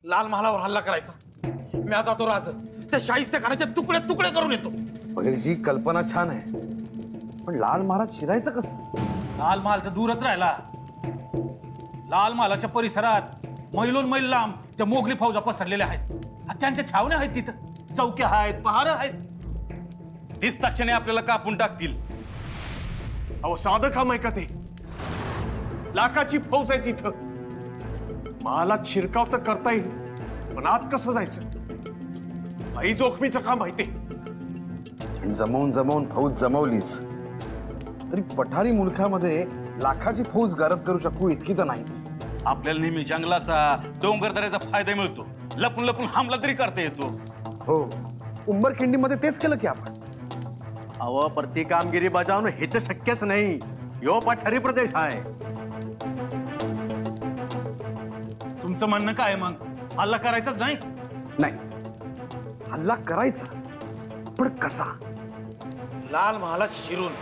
लाल महालावर हल्ला करायचा। मी आता तो राज त्या शाहिस्तेखानाचे तुकडे तुकडे करून येतो। वगैरेची कल्पना छान आहे, पण लाल महाराज शिरायचं कसं? लाल महाल तर दूरच राहिला। लाल महालाच्या परिसरात मैलोन मैल लांब त्या मोगली फौजा पसरलेल्या आहेत। त्यांच्या छावण्या आहेत, तिथं चौक्या आहेत, पहारं आहेत। दिसताक्षणी आपल्याला कापून टाकतील। अहो साधं काम आहे का ते? लाखाची फौज आहे तिथं। महालात शिरकाव तर करता येईल, पण आत कसं जायचं? आई जोखमीचं काम आहे ते। जमवून जमवून फौज जमवलीच तरी पठारी मुलखामध्ये लाखाची फौज गरज करू शकू इतकी तर नाहीच। आपल्याला नेहमी जंगलाचा डोंगरदऱ्याचा फायदा मिळतो। लपून लपून हमला तरी करता येतो। हो, उंबरखिंडीमध्ये तेच केलं की आपण। अहो पर ती कामगिरी बजावणं हे तर शक्यच नाही। यो पठारी प्रदेश आहे। तुमचं म्हणणं काय मग? हल्ला करायचाच नाही? नाही, हल्ला करायचा, पण कसा? लाल महालात शिरून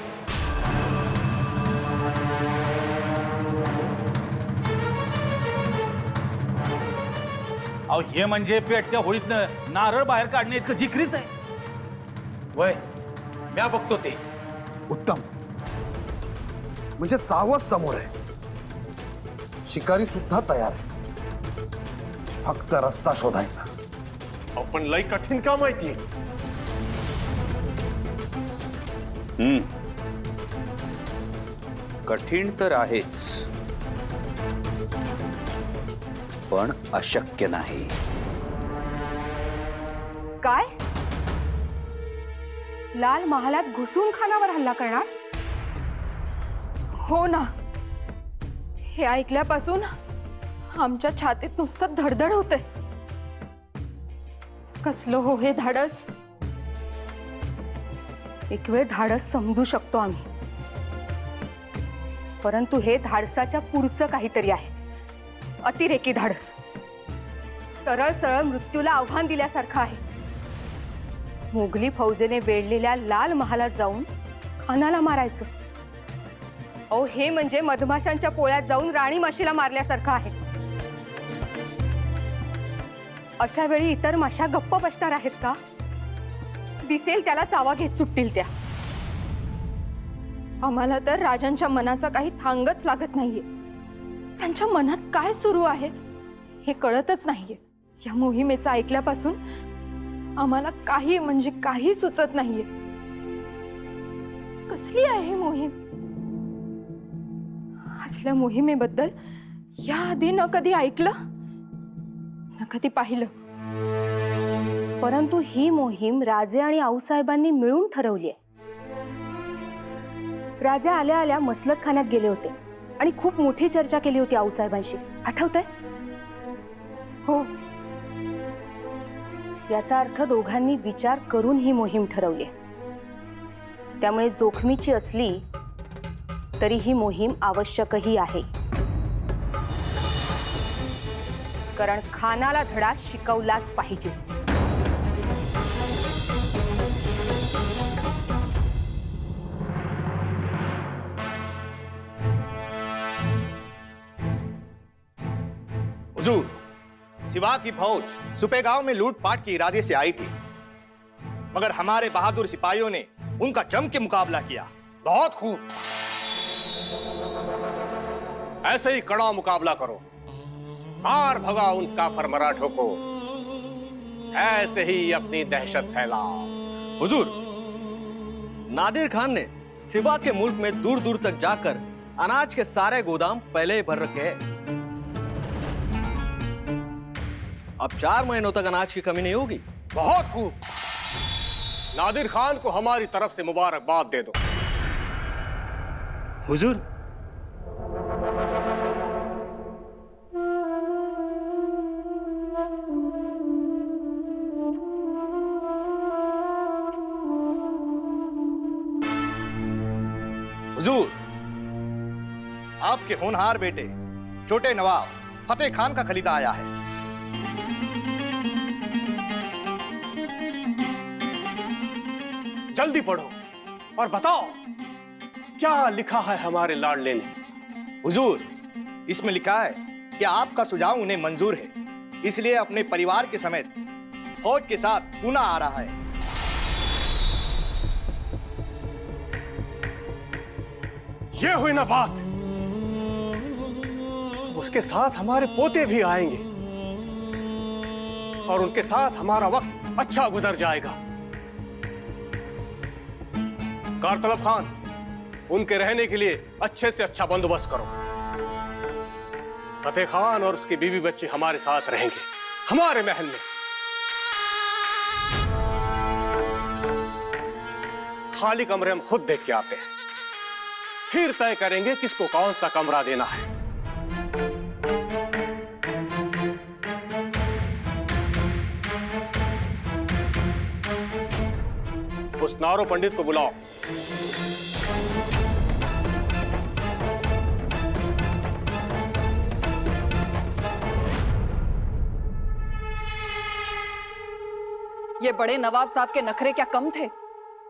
अहो हे म्हणजे पेटत्या होळीतनं नारळ बाहेर काढणे इतकं जिकरीच आहे। वय म्या बघतो ते। उत्तम, म्हणजे सावध समोर आहे। शिकारी सुद्धा तयार आहे, फक्त रस्ता शोधायचा। अहो पण लय कठीण काम आहे ते। कठीण तर आहेच, पण अशक्य नाही। काय? लाल महालात घुसून खानावर हल्ला करणार? हो ना, हे ऐकल्यापासून आमच्या छातीत नुसतं धडधड होते। कसलं हो हे धाडस? एक वेळ धाडस समजू शकतो आम्ही, परंतु हे धाडसाच्या पुढचं काहीतरी आहे। अतिरेकी धाडस, सरळ सरळ मृत्यूला आव्हान दिल्यासारखं आहे। मोगली फौजेने वेढलेल्या लाल महालात जाऊन खानाला मारायचं। अहो हे म्हणजे मधमाशांच्या पोळ्यात जाऊन राणी माशीला मारल्यासारखं आहे। अशा वेळी इतर माशा गप्प बसणार आहेत का? दिसेल त्याला चावा घेत सुटतील त्या। आम्हाला तर राजांच्या मनाचा काही थांगच लागत नाहीये। त्यांच्या मनात काय सुरू आहे हे कळतच नाहीये। या मोहिमेचं ऐकल्यापासून आम्हाला काही म्हणजे काही सुचत नाहीये। कसली आहे ही मोहीम? असल्या मोहिमेबद्दल याआधी न कधी ऐकलं न कधी पाहिलं। परंतु ही मोहीम राजे आणि आऊसाहेबांनी मिळून ठरवली आहे। राजे आल्या आल्या मसलत खान्यात गेले होते आणि खूप मोठी चर्चा केली होती आऊसाहेबांशी, आठवतंय? हो, याचा अर्थ दोघांनी विचार करून ही मोहीम ठरवली। त्यामुळे जोखमीची असली तरी ही मोहीम आवश्यकही आहे, कारण खानाला धडा शिकवलाच पाहिजे। हुजूर, सिवा की फौज सुपेगांव में लूटपाट के इरादे से आई थी, मगर हमारे बहादुर सिपाहियों ने उनका जम के मुकाबला किया। बहुत खूब, ऐसे ही कड़ा मुकाबला करो। मार भगा उन काफर मराठों को, ऐसे ही अपनी दहशत फैलाओ। हुजूर, नादिर खान ने सिवा के मुल्क में दूर दूर तक जाकर अनाज के सारे गोदाम पहले ही भर रखे हैं। अब 4 महीनों तक अनाज की कमी नहीं होगी। बहुत खूब, नादिर खान को हमारी तरफ से मुबारकबाद दे दो। हुजूर, हुजूर, आपके होनहार बेटे छोटे नवाब फतेह खान का खलीदा आया है। जल्दी पढ़ो और बताओ क्या लिखा है हमारे लाडले ने। हुजूर, इसमें लिखा है कि आपका सुझाव उन्हें मंजूर है इसलिए अपने परिवार के समेत फौज के साथ पुणे आ रहा है। ये हुई ना बात। उसके साथ हमारे पोते भी आएंगे और उनके साथ हमारा वक्त अच्छा गुजर जाएगा। कारतलब खान, उनके रहने के लिए अच्छे से अच्छा बंदोबस्त करो। फतेह खान और उसके बीवी बच्चे हमारे साथ रहेंगे, हमारे महल में। खाली कमरे हम खुद देख के आते हैं, फिर तय करेंगे किसको कौन सा कमरा देना है। उस नारो पंडित को बुलाओ। ये बड़े नवाब साहब के नखरे क्या कम थे,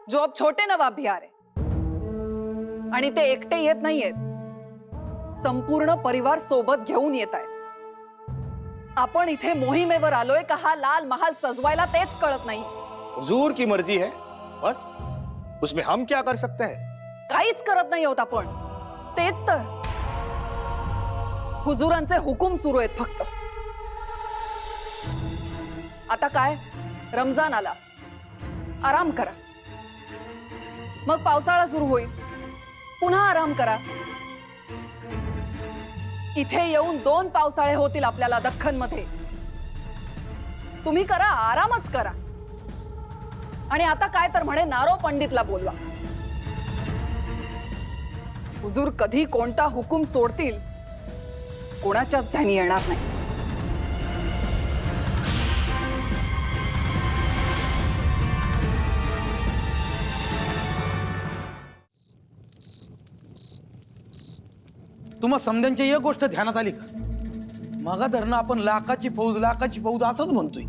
जो अब छोटे नवाब भी आ रहे। आणि ते एकटे येत नाहीयेत, संपूर्ण परिवार सोबत घेऊन येत आहेत। आपण इथे मोहिमेवर आलोय का हा लाल महाल सजवायला तेच कळत नाही। हुजूर की मर्जी है, बस उसमें हम क्या कर सकते हैं? काहीच करत नाही आहोत आपण, तेच तर हुजूरांचे हुकूम सुरू आहेत फक्त। आता काय, रमजान आला, आराम करा, मग पावसाळा सुरू होईल, पुन्हा आराम करा। इथे येऊन 2 पावसाळे होतील आपल्याला दख्खनमध्ये। तुम्ही करा, आरामच करा। आणि आता काय तर म्हणे नारो पंडितला बोलवा। हुजूर कधी कोणता हुकूम सोडतील कोणाच्याच ध्यानी येणार नाही। तुम्हा समद्यांची एक गोष्ट ध्यानात आली का? मगा धरणं आपण लाखाची फौज असंच म्हणतोय,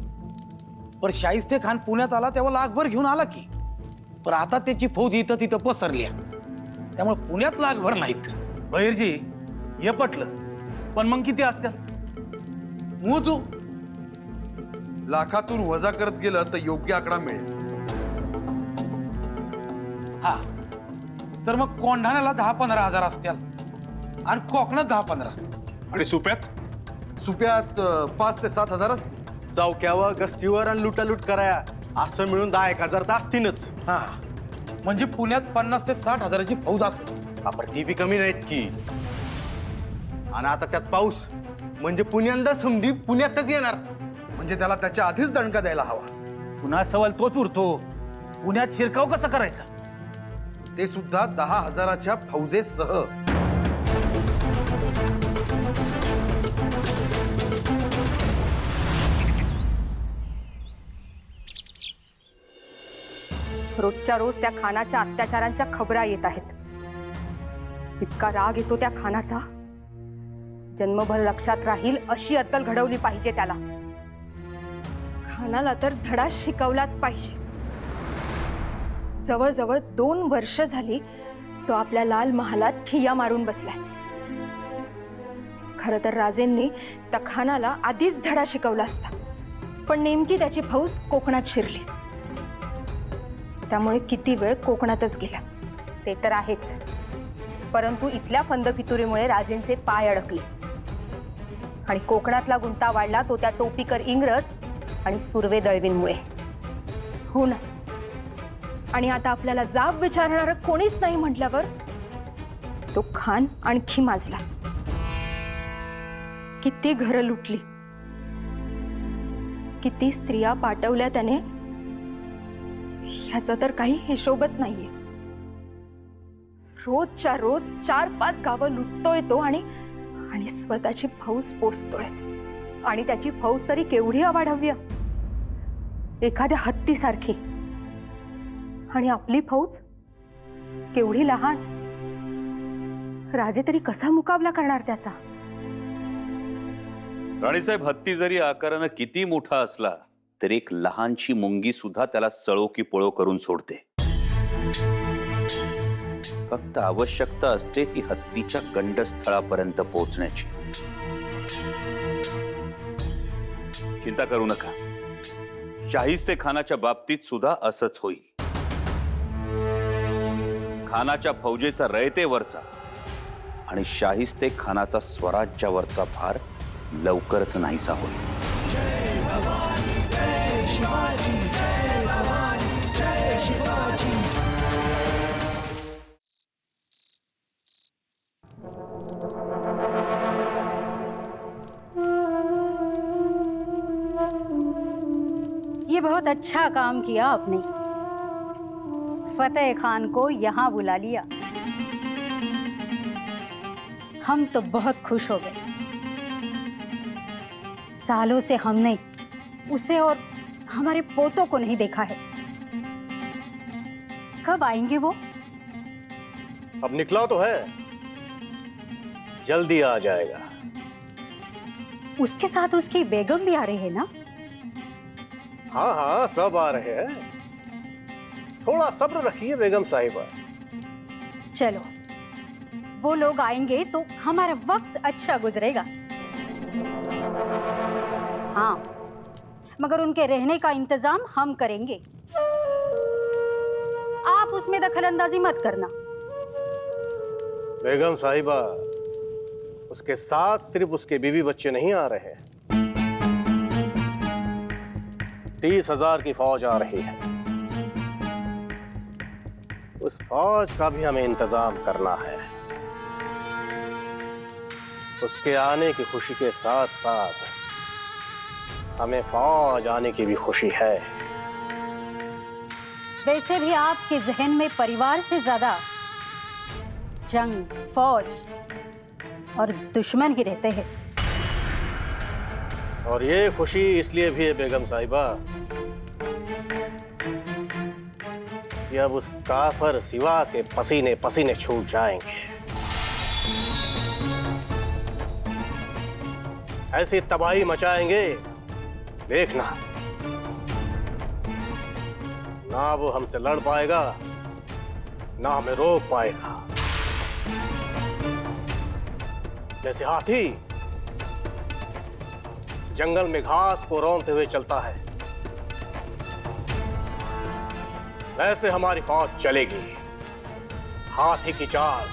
पण शाहिस्ते खान पुण्यात आला तेव्हा लाखभर घेऊन आला की, पण आता त्याची फौज इथं तिथं पसरल्या, त्यामुळे पुण्यात लाखभर नाहीत। बहिरजी, हे पटलं, पण मग किती असतात? मोजू, लाखातून वजा करत गेलं तर योग्य आकडा मिळेल। हा, तर मग कोंढाण्याला 10-15 हजार असतील आणि कोकणात 10-15। आणि सुप्यात सुप्यात 5 ते 7 हजार असतील। चौक्यावर गस्तीवर आणि लुटालूट कराया असं मिळून 10-1,000 तर असतीलच। हा, म्हणजे पुण्यात 50 ते 60 हजाराची फौज असेल। आपण ती बी कमी नाहीत की। आणि आता त्यात पाऊस, म्हणजे पुण्यांदा समधी पुण्यातच येणार, म्हणजे त्याला त्याच्या आधीच दणका द्यायला हवा। पुन्हा सवाल तोच उरतो, पुण्यात शिरकाव कसा करायचा? ते सुद्धा 10 हजाराच्या फौजेसह। रोजच्या रोज त्या खानाच्या अत्याचारांच्या खबरा येत आहेत। इतका राग येतो त्या खानाचा, जन्मभर लक्षात राहील अशी अत्तल घडवली पाहिजे त्याला। खानाला तर धडा शिकवलाच पाहिजे। जवळजवळ 2 वर्ष झाली तो आपल्या लाल महालात ठिय्या मारून बसलाय। खरं तर राजेंनी त्या खानाला आधीच धडा शिकवला असता, पण नेमकी त्याची फौज कोकणात शिरली, त्यामुळे किती वेळ कोकणातच गेला। ते तर आहेच, परंतु इथल्या फंदफितुरीमुळे राजेंचे पाय अडकले आणि कोकणातला गुंता वाढला तो त्या टोपीकर इंग्रज आणि सुर्वे दळवींमुळे। हो ना, आणि आता आपल्याला जाब विचारणारं कोणीच नाही म्हटल्यावर तो खान आणखी माजला। किती घरं लुटली, किती स्त्रिया पाठवल्या त्याने, ह्याचा तर काही हिशोबच नाहीये। रोजच्या रोज 4-5 गावं लुटतोय तो आणि स्वतःची फौज पोसतोय। आणि त्याची फौज तरी केवढी अवाढव्य, एखाद्या हत्तीसारखी, आणि आपली फौज केवढी लहान। राजे तरी कसा मुकाबला करणार त्याचा? राणीसाहेब, हत्ती जरी आकारानं किती मोठा असला तरी एक लहानशी मुंगी सुद्धा त्याला सळो की पळो करून सोडते। फक्त आवश्यकता असते ती हत्तीच्या गंडस्थळापर्यंत पोहोचण्याची। चिंता करू नका, शाहिस्ते खानाच्या बाबतीत सुद्धा असंच होईल. खानाच्या फौजेचा रयतेवरचा आणि शाहिस्ते खानाचा स्वराज्यावरचा भार लवकरच नाहीसा होईल. ये बहुत अच्छा काम किया आपने, फतेह खान को यहाँ बुला लिया. हम तो बहुत खुश हो गए. सालों से हमने उसे और हमारे पोतों को नहीं देखा है. कब आएंगे वो? अब निकला तो है, जल्दी आ जाएगा. उसके साथ उसकी बेगम भी आ रही है ना? हाँ हाँ, सब आ रहे हैं. थोड़ा सब्र रखिए बेगम साहिबा. चलो, वो लोग आएंगे तो हमारा वक्त अच्छा गुजरेगा. हाँ, मगर उनके रहने का इंतजाम हम करेंगे. आप उसमें दखलंदाजी मत करना. बेगम साहिबा, उसके साथ सिर्फ उसके बीवी बच्चे नहीं आ रहे हैं. 30,000 की फौज आ रही है. उस फौज का भी हमें इंतजाम करना है. उसके आने की खुशी के साथ साथ हमें फौज आने की भी खुशी है. वैसे भी आपके जहन में परिवार से ज्यादा जंग, फौज और दुश्मन ही रहते हैं. और ये खुशी इसलिए भी है बेगम साहिबा कि अब उस काफर सिवा के पसीने पसीने छूट जाएंगे. ऐसी तबाही मचाएंगे, देखना. ना वो हमसे लड़ पाएगा, ना हमें रोक पाएगा. जैसे हाथी जंगल में घास को रौंदते हुए चलता है, वैसे हमारी फौज चलेगी, हाथी की चाल.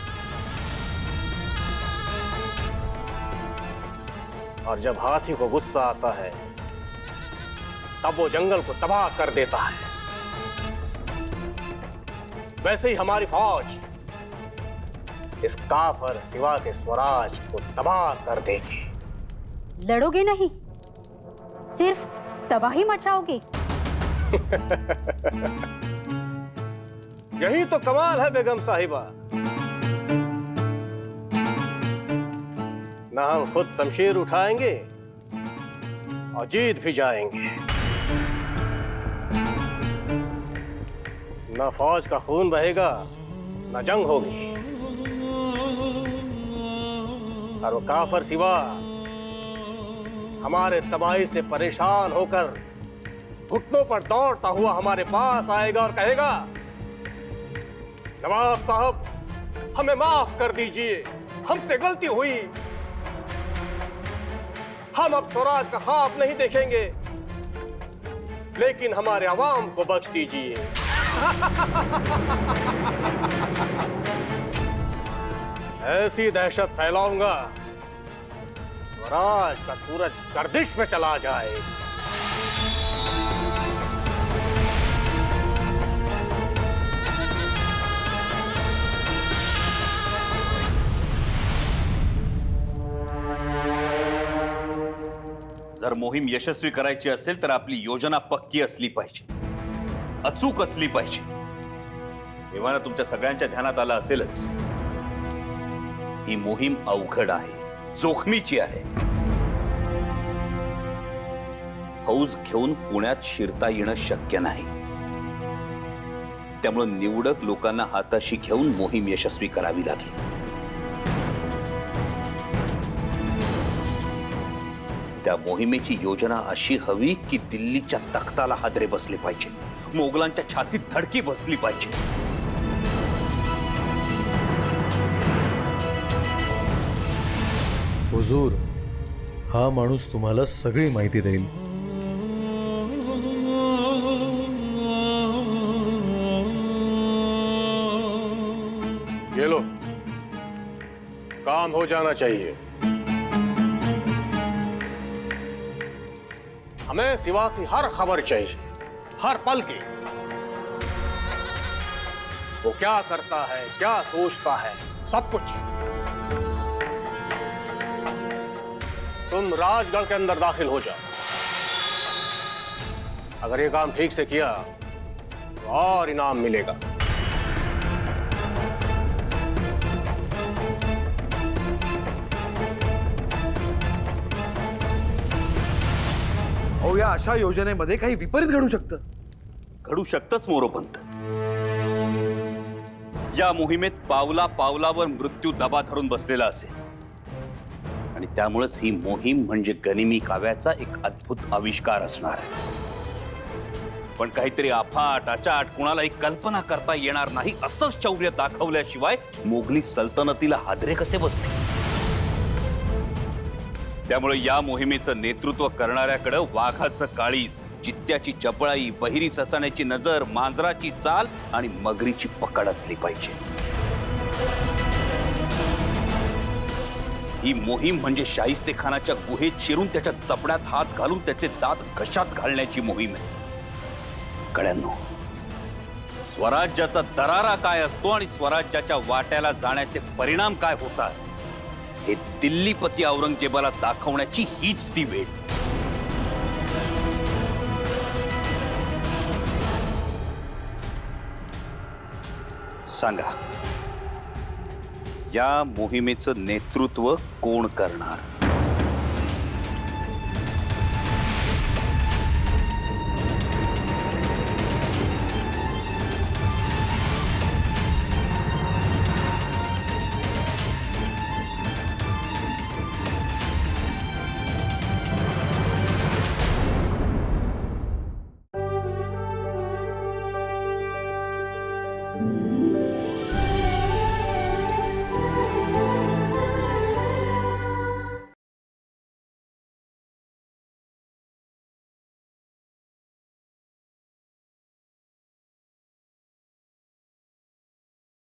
और जब हाथी को गुस्सा आता है, तब वो जंगल को तबाह कर देता है. वैसे ही हमारी फौज इस काफर सिवा के स्वराज को तबाह कर देगी. लड़ोगे नहीं, सिर्फ तबाही मचाओगे. यही तो कमाल है बेगम साहिबा. ना हम खुद शमशीर उठाएंगे और जीत भी जाएंगे. ना फौज का खून बहेगा, ना जंग होगी. और वो काफर सिवा हमारे तबाही से परेशान होकर घुटनों पर दौड़ता हुआ हमारे पास आएगा और कहेगा, नवाब साहब, हमें माफ कर दीजिए, हमसे गलती हुई. हम अब स्वराज का ख्वाब नहीं देखेंगे, लेकिन हमारे अवाम को बख्श दीजिए. ऐसी दहशत फैलाऊंगा, स्वराज का सूरज गर्दिश में चला जाए. जर मोहीम यशस्वी करायची असेल तर आपली योजना पक्की असली पाहिजे, अचूक असली पाहिजे. विमाना तुमच्या सगळ्यांच्या ध्यानात आलं असेलच, ही मोहीम अवघड आहे, जोखमीची आहे. फौज घेऊन पुण्यात शिरता येणं शक्य नाही. त्यामुळे निवडक लोकांना हाताशी घेऊन मोहीम यशस्वी करावी लागेल. त्या मोहिमेची योजना अशी हवी की दिल्लीच्या तख्ताला हादरे बसले पाहिजे, मोगलांच्या छातीत धडकी बसली पाहिजे. हुजूर, हा माणूस तुम्हाला सगळी माहिती देईल. काम हो जाना चाहिए। हमें सिवा की हर खबर चाहिए, हर पल की। वो क्या करता है, क्या सोचता है, सब कुछ। तुम राजगढ़ के अंदर दाखिल हो जाओ। अगर ये काम ठीक से किया तो और इनाम मिलेगा। अहो, या अशा योजनेमध्ये काही विपरीत घडू शकतं. घडू शकतंच मोरोपंत. या मोहिमेत पावला पावलावर मृत्यू दबा धरून बसलेला असेल आणि त्यामुळेच ही मोहीम म्हणजे गनिमी काव्याचा एक अद्भुत आविष्कार असणार आहे. पण काहीतरी अफाट अचाट कुणालाही कल्पना करता येणार नाही असं शौर्य दाखवल्याशिवाय मोगली सल्तनतीला हादरे कसे बसतील. त्यामुळे या मोहिमेचं नेतृत्व करणाऱ्याकडे वाघाचं काळीज, चित्त्याची चपळाई, बहिरी ससाण्याची नजर, मांजराची चाल आणि मगरीची पकड असली पाहिजे. ही मोहीम म्हणजे शाहिस्तेखानाच्या गुहेत शिरून त्याच्या चपड्यात हात घालून त्याचे दात घशात घालण्याची मोहीम आहे. कळ्यांनो, स्वराज्याचा दरारा काय असतो आणि स्वराज्याच्या वाट्याला जाण्याचे परिणाम काय होतात हे दिल्लीपती औरंगजेबाला दाखवण्याची हीच ती वेळ. सांगा, या मोहिमेचं नेतृत्व कोण करणार?